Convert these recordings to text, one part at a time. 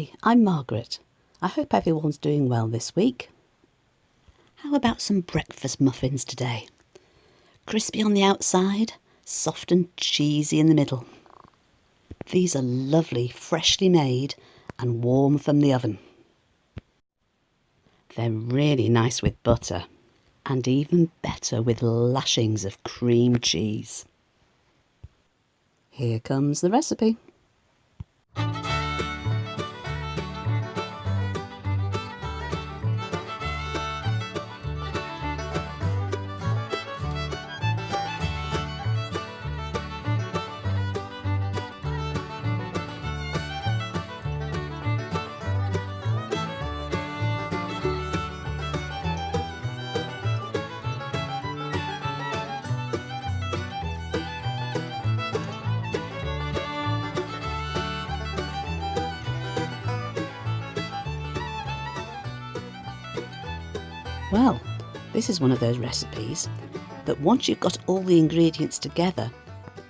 Hi, I'm Margaret. I hope everyone's doing well this week. How about some breakfast muffins today? Crispy on the outside, soft and cheesy in the middle. These are lovely, freshly made and warm from the oven. They're really nice with butter and even better with lashings of cream cheese. Here comes the recipe. Well, this is one of those recipes that once you've got all the ingredients together,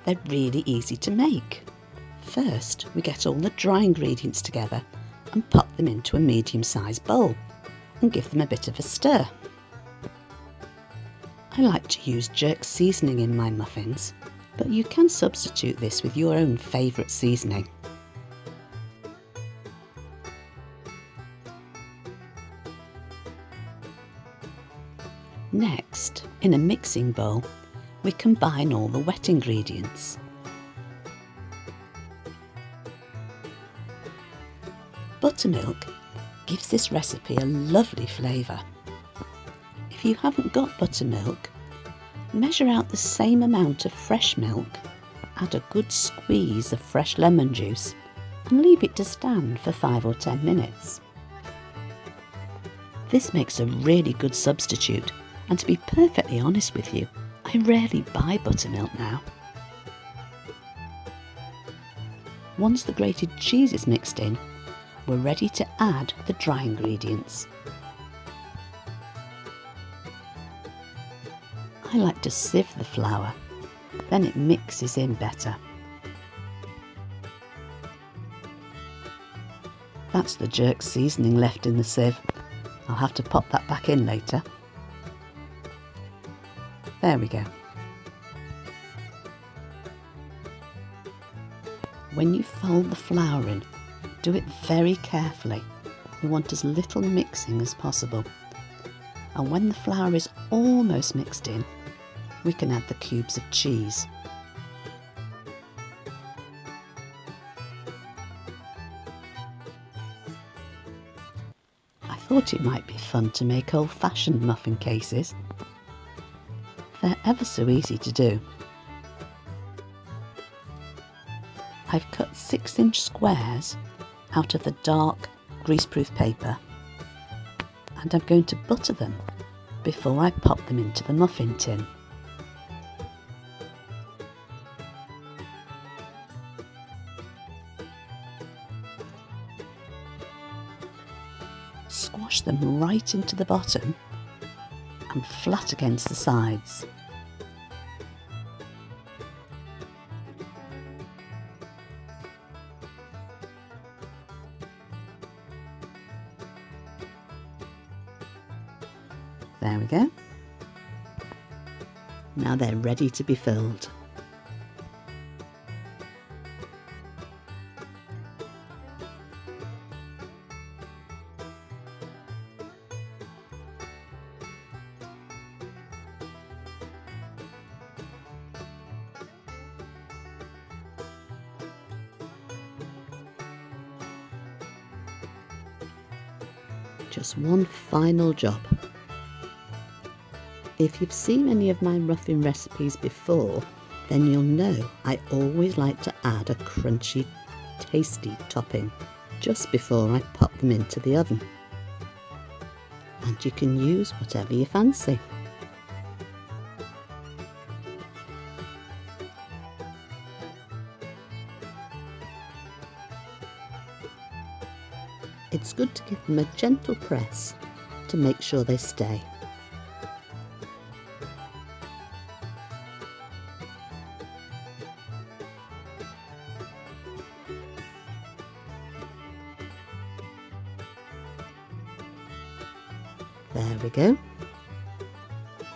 they're really easy to make. First, we get all the dry ingredients together and pop them into a medium-sized bowl and give them a bit of a stir. I like to use jerk seasoning in my muffins, but you can substitute this with your own favourite seasoning. Next, in a mixing bowl, we combine all the wet ingredients. Buttermilk gives this recipe a lovely flavour. If you haven't got buttermilk, measure out the same amount of fresh milk, add a good squeeze of fresh lemon juice and leave it to stand for 5 or 10 minutes. This makes a really good substitute. And to be perfectly honest with you, I rarely buy buttermilk now. Once the grated cheese is mixed in, we're ready to add the dry ingredients. I like to sieve the flour, then it mixes in better. That's the jerk seasoning left in the sieve. I'll have to pop that back in later. There we go. When you fold the flour in, do it very carefully. We want as little mixing as possible. And when the flour is almost mixed in, we can add the cubes of cheese. I thought it might be fun to make old-fashioned muffin cases. They're ever so easy to do. I've cut 6-inch squares out of the dark greaseproof paper and I'm going to butter them before I pop them into the muffin tin. Squash them right into the bottom and flat against the sides. There we go. Now they're ready to be filled. Just one final job. If you've seen any of my muffin recipes before, then you'll know I always like to add a crunchy, tasty topping just before I pop them into the oven. And you can use whatever you fancy. It's good to give them a gentle press to make sure they stay. There we go.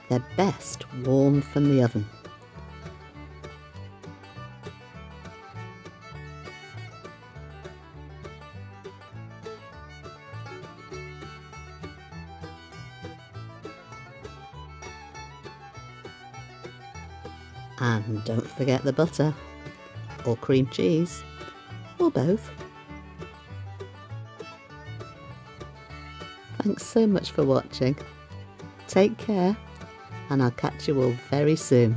They're best warm from the oven. And don't forget the butter, or cream cheese, or both. Thanks so much for watching. Take care, and I'll catch you all very soon.